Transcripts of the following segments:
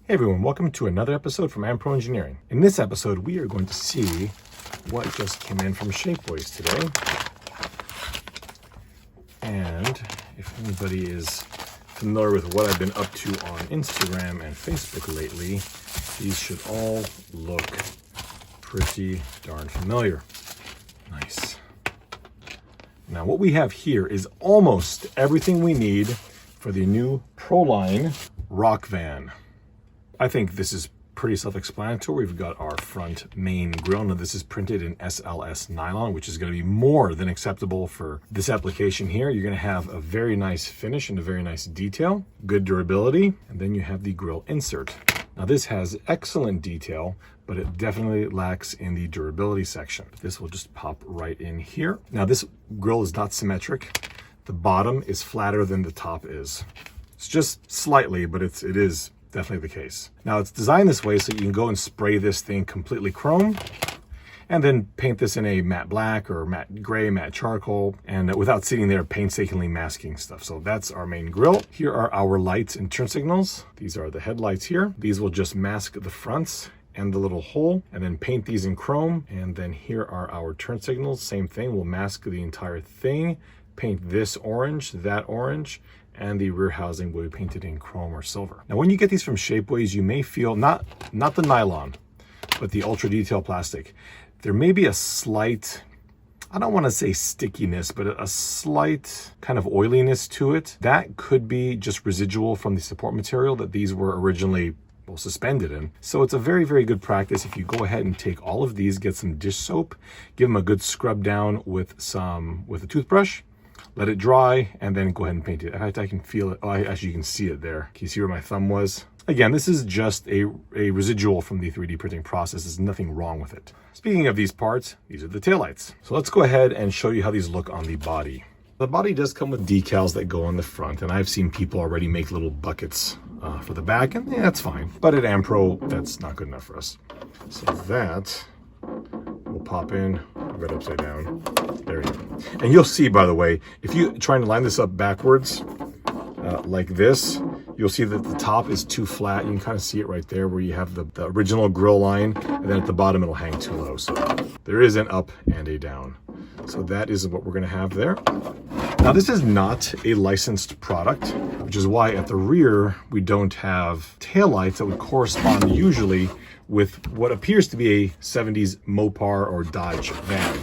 Hey everyone, welcome to another episode from Pro Engineering. In this episode, we are going to see what just came in from Shapeways today. And if anybody is familiar with what I've been up to on Instagram and Facebook lately, these should all look pretty darn familiar. Nice. Now what we have here is almost everything we need for the new Proline RockVan. I think this is pretty self-explanatory. We've got our front main grille. Now this is printed in SLS nylon, which is going to be more than acceptable for this application here. You're going to have a very nice finish and a very nice detail, good durability, and then you have the Grille Insert. Now this has excellent detail, but it definitely lacks in the durability section. This will just pop right in here. Now this grille is not symmetric. The bottom is flatter than the top is. It's just slightly, but it is definitely the case. Now it's designed this way so you can go and spray this thing completely chrome and then paint this in a matte black or matte gray, matte charcoal, and without sitting there painstakingly masking stuff. So that's our main grille. Here are our lights and turn signals. These are the headlights here. These will just mask the fronts and the little hole, and then paint these in chrome. And then here are our turn signals. Same thing, we'll mask the entire thing, paint this orange, that orange, and the rear housing will be painted in chrome or silver. Now, when you get these from Shapeways, you may feel, not the nylon, but the ultra detail plastic, there may be a slight, I don't want to say stickiness, but a slight kind of oiliness to it. That could be just residual from the support material that these were originally suspended in. So it's a very, very good practice if you go ahead and take all of these, get some dish soap, give them a good scrub down with a toothbrush, let it dry, and then go ahead and paint it. In fact, I can feel it. Oh, actually, you can see it there. Can you see where my thumb was? Again, this is just a residual from the 3D printing process. There's nothing wrong with it. Speaking of these parts, these are the taillights. So let's go ahead and show you how these look on the body. The body does come with decals that go on the front, and I've seen people already make little buckets for the back, and yeah, that's fine. But at Pro, that's not good enough for us. So that will pop in, right upside down. There you go. And you'll see, by the way, if you try to line this up backwards like this, you'll see that the top is too flat. You can kind of see it right there where you have the original grill line, and then at the bottom it'll hang too low. So there is an up and a down. So that is what we're going to have there. Now this is not a licensed product, which is why at the rear we don't have taillights that would correspond usually with what appears to be a 70s Mopar or Dodge van.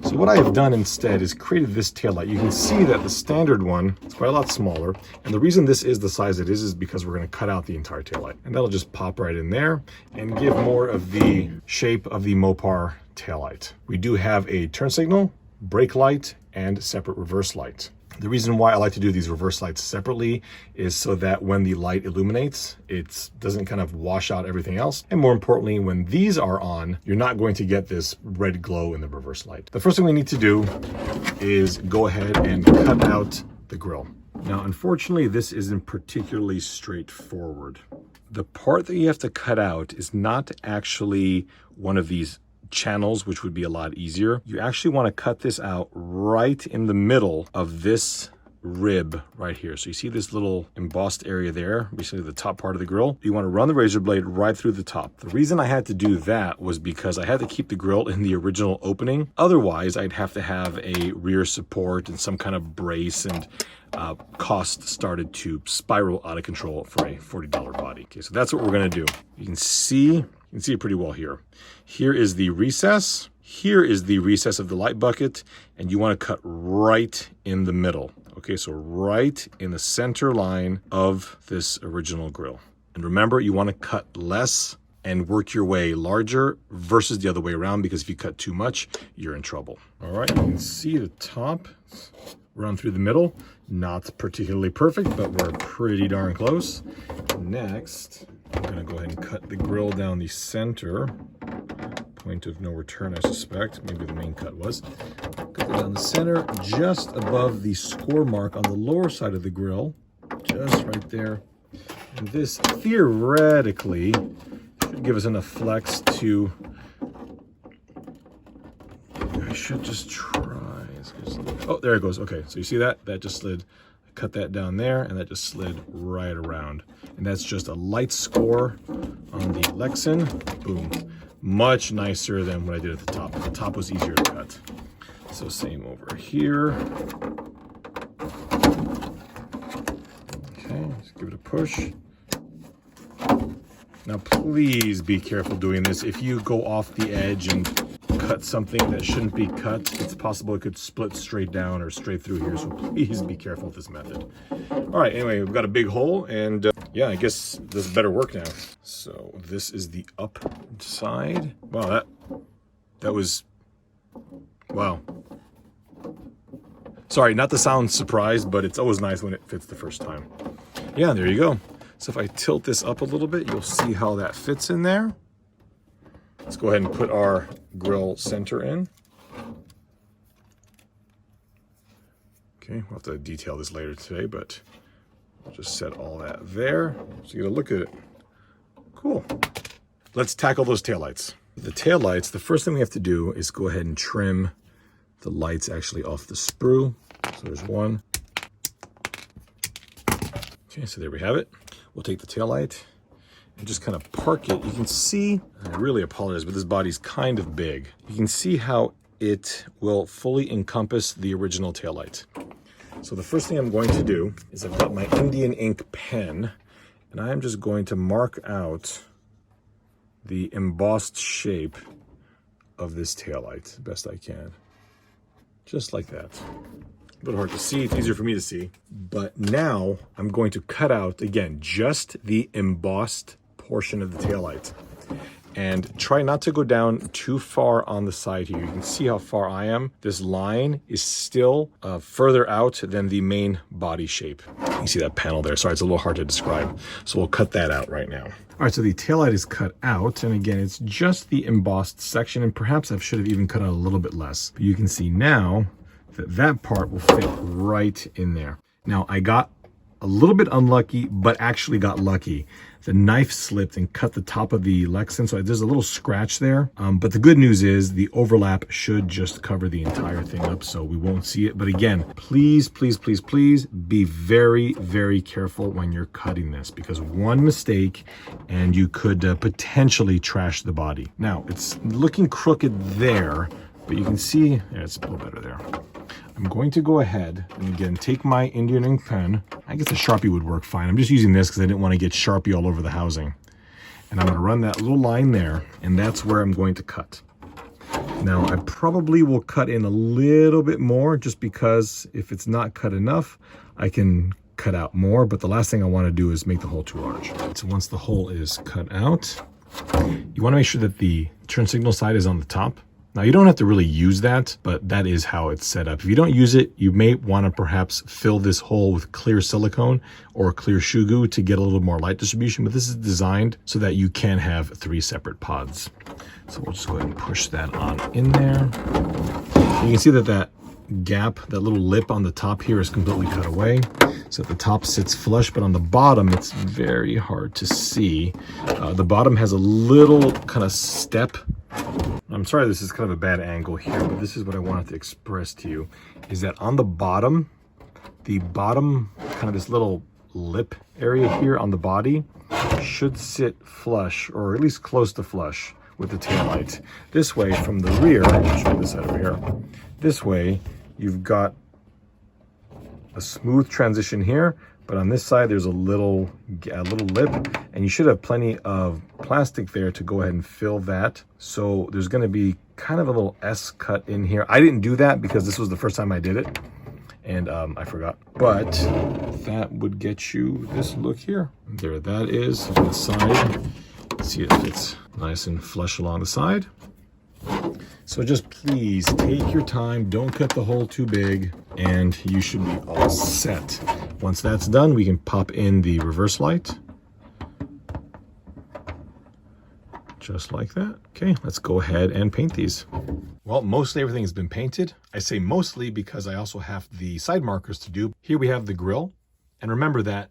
So what I have done instead is created this taillight. You can see that the standard one is quite a lot smaller, and the reason this is the size it is because we're going to cut out the entire taillight, and that'll just pop right in there and give more of the shape of the Mopar taillight. We do have a turn signal, brake light, and separate reverse light. The reason why I like to do these reverse lights separately is so that when the light illuminates, it doesn't kind of wash out everything else. And more importantly, when these are on, you're not going to get this red glow in the reverse light. The first thing we need to do is go ahead and cut out the grille. Now, unfortunately, this isn't particularly straightforward. The part that you have to cut out is not actually one of these channels, which would be a lot easier. You actually want to cut this out right in the middle of this rib right here. So you see this little embossed area there, basically the top part of the grill. You want to run the razor blade right through the top. The reason I had to do that was because I had to keep the grill in the original opening. Otherwise, I'd have to have a rear support and some kind of brace, and cost started to spiral out of control for a $40 body. Okay, so that's what we're going to do. You can see it pretty well here. Here is the recess. Here is the recess of the light bucket, and you want to cut right in the middle. Okay, so right in the center line of this original grill. And remember, you want to cut less and work your way larger versus the other way around, because if you cut too much, you're in trouble. All right, you can see the top run through the middle. Not particularly perfect, but we're pretty darn close. Next, I'm going to go ahead and cut the grill down the center. Point of no return, I suspect. Maybe the main cut was. Cut it down the center, just above the score mark on the lower side of the grill. Just right there. And this theoretically should give us enough flex to... I should just try. Oh, there it goes. Okay, so you see that? That just slid cut that down there, and that just slid right around. And that's just a light score on the Lexan. Boom. Much nicer than what I did at the top. The top was easier to cut. So same over here. Okay, let's give it a push. Now please be careful doing this. If you go off the edge and cut something that shouldn't be cut, it's possible it could split straight down or straight through here, so please be careful with this method. All right, anyway, we've got a big hole, and yeah, I guess this better work now. So this is the up side. Wow, that was, wow. Sorry, not to sound surprised, but it's always nice when it fits the first time. Yeah, there you go. So if I tilt this up a little bit, you'll see how that fits in there. Let's go ahead and put our grill center in. Okay, we'll have to detail this later today, but I'll just set all that there so you get a look at it. Cool. Let's tackle those taillights. The taillights, the first thing we have to do is go ahead and trim the lights actually off the sprue. So there's one. Okay, so there we have it. We'll take the taillight and just kind of park it. You can see, I really apologize, but this body's kind of big. You can see how it will fully encompass the original taillight. So the first thing I'm going to do is I've got my Indian ink pen, and I'm just going to mark out the embossed shape of this taillight the best I can. Just like that. A little hard to see, it's easier for me to see. But now I'm going to cut out, again, just the embossed portion of the taillight. And try not to go down too far on the side here. You can see how far I am. This line is still further out than the main body shape. You can see that panel there. Sorry, it's a little hard to describe. So we'll cut that out right now. All right, so the taillight is cut out. And again, it's just the embossed section. And perhaps I should have even cut out a little bit less. But you can see now that part will fit right in there. Now, I got a little bit unlucky, but actually got lucky. The knife slipped and cut the top of the Lexan, so there's a little scratch there. But the good news is the overlap should just cover the entire thing up, so we won't see it. But again, please, please, please, please be very, very careful when you're cutting this, because one mistake and you could potentially trash the body. Now, it's looking crooked there, but you can see, yeah, it's a little better there. I'm going to go ahead and again take my Indian ink pen. I guess a Sharpie would work fine. I'm just using this because I didn't want to get Sharpie all over the housing. And I'm going to run that little line there, and that's where I'm going to cut. Now, I probably will cut in a little bit more just because if it's not cut enough, I can cut out more. But the last thing I want to do is make the hole too large. So once the hole is cut out, you want to make sure that the turn signal side is on the top. Now, you don't have to really use that, but that is how it's set up. If you don't use it, you may want to perhaps fill this hole with clear silicone or clear shoe goo to get a little more light distribution, but this is designed so that you can have 3 separate pods. So we'll just go ahead and push that on in there. You can see that that gap, that little lip on the top here is completely cut away. So the top sits flush, but on the bottom, it's very hard to see. The bottom has a little kind of step. I'm sorry this is kind of a bad angle here, but this is what I wanted to express to you, is that on the bottom kind of this little lip area here on the body should sit flush, or at least close to flush with the taillight. This way, from the rear, I'll show you this side over here. This way, you've got a smooth transition here, but on this side there's a little lip, and you should have plenty of plastic there to go ahead and fill that. So there's going to be kind of a little S cut in here. I didn't do that because this was the first time I did it, and I forgot. But that would get you this look here. There that is on the side. See, it fits nice and flush along the side. So just please take your time, don't cut the hole too big, and you should be all set. Once that's done, we can pop in the reverse light. Just like that. Okay, let's go ahead and paint these. Well, mostly everything has been painted. I say mostly because I also have the side markers to do. Here we have the grill, and remember that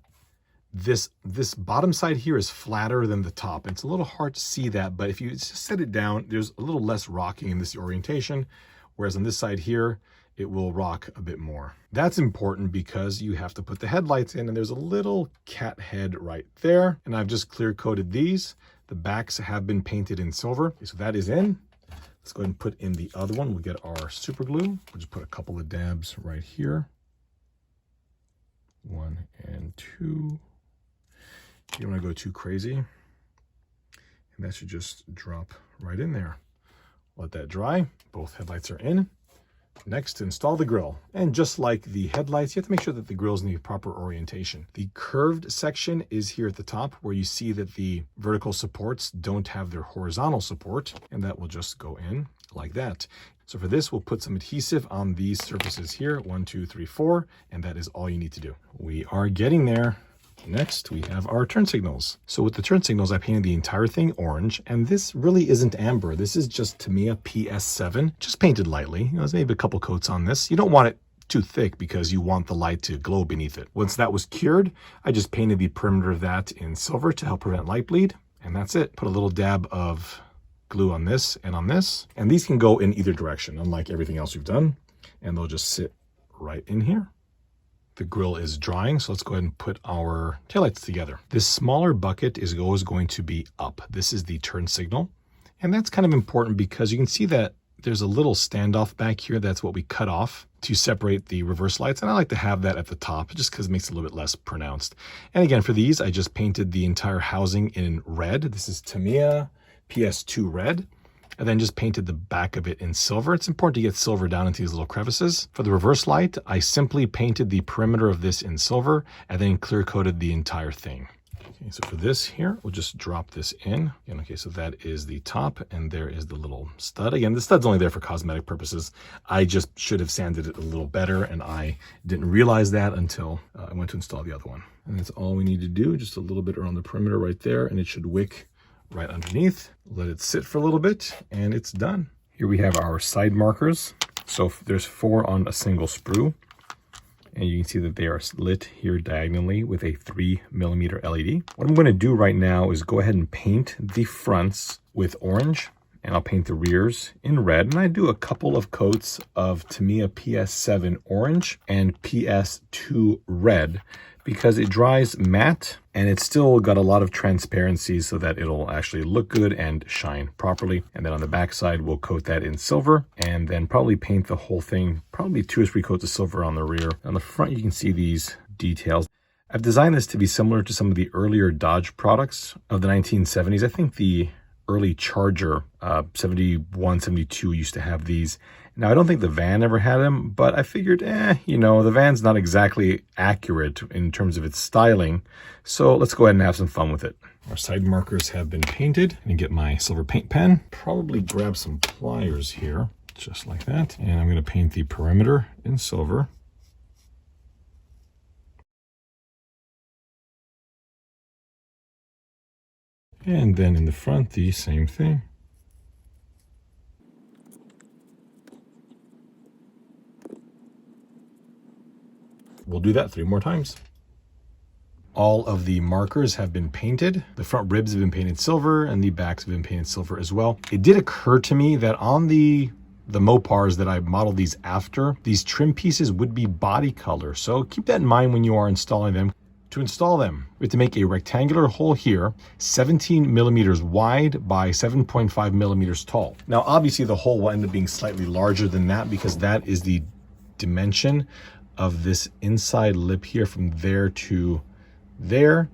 this bottom side here is flatter than the top. It's a little hard to see that, but if you just set it down, there's a little less rocking in this orientation, whereas on this side here, it will rock a bit more. That's important because you have to put the headlights in, and there's a little cat head right there. And I've just clear coated these. The backs have been painted in silver. Okay, so that is in. Let's go ahead and put in the other one. We'll get our super glue. We'll just put a couple of dabs right here. 1 and 2. You don't want to go too crazy. And that should just drop right in there. Let that dry. Both headlights are in. Next, install the grille. And just like the headlights, you have to make sure that the grille's in the proper orientation. The curved section is here at the top, where you see that the vertical supports don't have their horizontal support, and that will just go in like that. So for this, we'll put some adhesive on these surfaces here, 1, 2, 3, 4, and that is all you need to do. We are getting there. Next, we have our turn signals. So with the turn signals, I painted the entire thing orange, and this really isn't amber. This is just Tamiya PS7, just painted lightly. There's maybe a couple coats on this. You don't want it too thick because you want the light to glow beneath it. Once that was cured, I just painted the perimeter of that in silver to help prevent light bleed, and that's it. Put a little dab of glue on this and on this, and these can go in either direction, unlike everything else we've done, and they'll just sit right in here. The grille is drying, so let's go ahead and put our taillights together. This smaller bucket is always going to be up. This is the turn signal, and that's kind of important because you can see that there's a little standoff back here. That's what we cut off to separate the reverse lights, and I like to have that at the top just because it makes it a little bit less pronounced. And again, for these, I just painted the entire housing in red. This is Tamiya PS2 red. And then just painted the back of it in silver. It's important to get silver down into these little crevices. For the reverse light, I simply painted the perimeter of this in silver and then clear coated the entire thing. Okay, so for this here, we'll just drop this in. And okay, so that is the top, and there is the little stud. Again, the stud's only there for cosmetic purposes. I just should have sanded it a little better, and I didn't realize that until I went to install the other one. And that's all we need to do, just a little bit around the perimeter right there, and it should wick right underneath. Let it sit for a little bit, and it's done. Here we have our side markers. So there's 4 on a single sprue, and you can see that they are lit here diagonally with a 3mm LED. What I'm going to do right now is go ahead and paint the fronts with orange, and I'll paint the rears in red. And I do a couple of coats of Tamiya PS7 orange and PS2 red, because it dries matte and it's still got a lot of transparency so that it'll actually look good and shine properly. And then on the back side, we'll coat that in silver and then probably paint the whole thing, probably 2 or 3 coats of silver on the rear. On the front, you can see these details. I've designed this to be similar to some of the earlier Dodge products of the 1970s. I think the early Charger 71, 72 used to have these. Now, I don't think the van ever had them, but I figured, you know, the van's not exactly accurate in terms of its styling. So let's go ahead and have some fun with it. Our side markers have been painted. And get my silver paint pen. Probably grab some pliers here, just like that. And I'm going to paint the perimeter in silver. And then in the front, the same thing. We'll do that 3 more times. All of the markers have been painted. The front ribs have been painted silver and the backs have been painted silver as well. It did occur to me that on the Mopars that I modeled these after, these trim pieces would be body color. So keep that in mind when you are installing them. To install them, we have to make a rectangular hole here, 17mm wide by 7.5mm tall. Now, obviously the hole will end up being slightly larger than that because that is the dimension of this inside lip here from there to there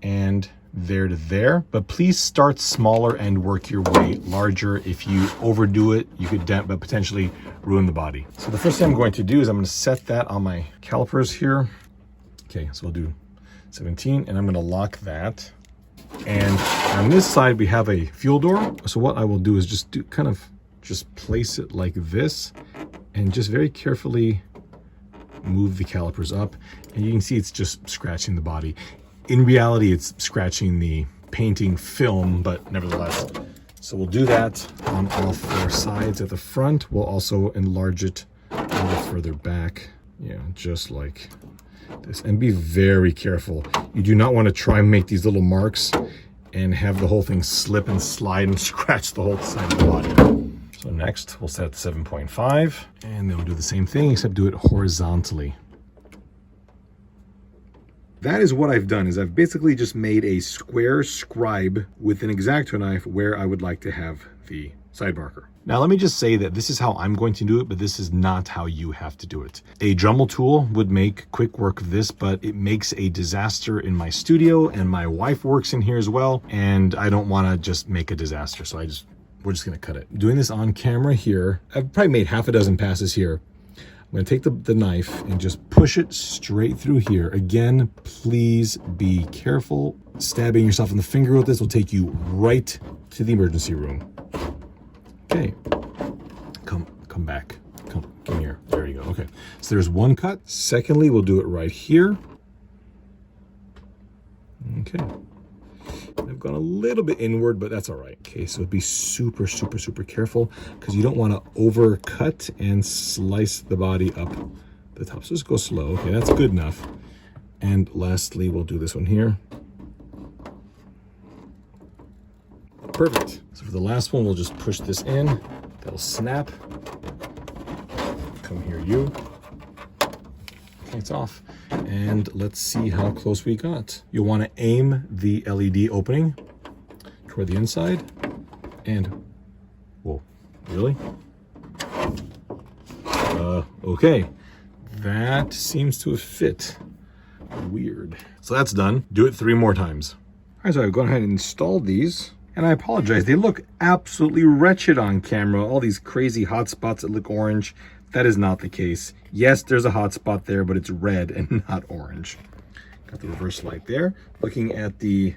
and there to there. But please start smaller and work your way larger. If you overdo it, you could dent but potentially ruin the body. So the first thing I'm going to do is I'm going to set that on my calipers here. Okay, so we'll do 17 and I'm going to lock that. And on this side we have a fuel door. So what I will do is just just place it like this and just very carefully move the calipers up, and you can see it's just scratching the body. In reality, it's scratching the painting film, but nevertheless. So we'll do that on all 4 sides. At the front, we'll also enlarge it a little further back. Yeah, just like this. And be very careful. You do not want to try and make these little marks and have the whole thing slip and slide and scratch the whole side of the body. So next we'll set it to 7.5, and then we'll do the same thing, except do it horizontally. That is what I've done, is I've basically just made a square scribe with an X-Acto knife where I would like to have the side marker. Now let me just say that this is how I'm going to do it, but this is not how you have to do it. A Dremel tool would make quick work of this, but it makes a disaster in my studio, and my wife works in here as well, and I don't want to just make a disaster, so we're just gonna cut it. Doing this on camera here, I've probably made half a dozen passes here. I'm gonna take the knife and just push it straight through here. Again, please be careful. Stabbing yourself in the finger with this will take you right to the emergency room. Okay, come back, come here, there you go. Okay, so there's one cut. Secondly, we'll do it right here. Okay, I've gone a little bit inward, but that's all right. Okay, so be super, super, super careful, because you don't want to overcut and slice the body up the top. So just go slow. Okay, that's good enough. And lastly, we'll do this one here. Perfect. So for the last one, we'll just push this in. That'll snap. Come here, you. Okay, it's off. And let's see how close we got. You'll want to aim the LED opening toward the inside. And, whoa, really? Okay. That seems to have fit. Weird. So that's done. Do it 3 more times. All right, so I've gone ahead and installed these. And I apologize, they look absolutely wretched on camera. All these crazy hot spots that look orange. That is not the case. Yes, there's a hot spot there, but it's red and not orange. Got the reverse light there. Looking at the,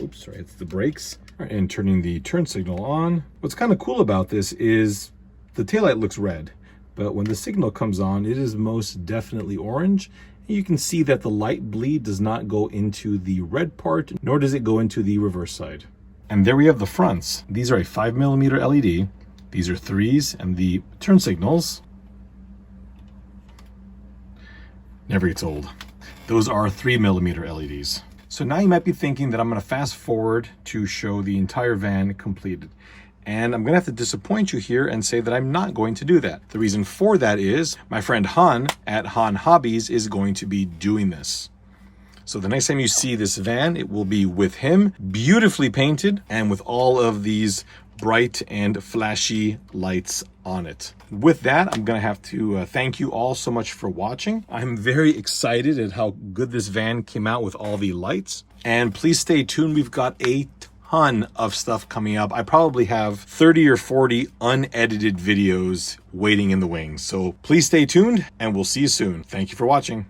oops, sorry, it's the brakes. All right, and turning the turn signal on. What's kind of cool about this is the taillight looks red, but when the signal comes on, it is most definitely orange. You can see that the light bleed does not go into the red part, nor does it go into the reverse side. And there we have the fronts. These are a 5mm LED. These are 3s, and the turn signals never gets old. Those are 3mm LEDs. So now you might be thinking that I'm gonna fast forward to show the entire van completed. And I'm gonna have to disappoint you here and say that I'm not going to do that. The reason for that is my friend Han at Han Hobbies is going to be doing this. So the next time you see this van, it will be with him, beautifully painted, and with all of these bright and flashy lights on it. With that, I'm gonna have to thank you all so much for watching. I'm very excited at how good this van came out with all the lights. And please stay tuned, we've got a ton of stuff coming up. I probably have 30 or 40 unedited videos waiting in the wings. So please stay tuned, and we'll see you soon. Thank you for watching.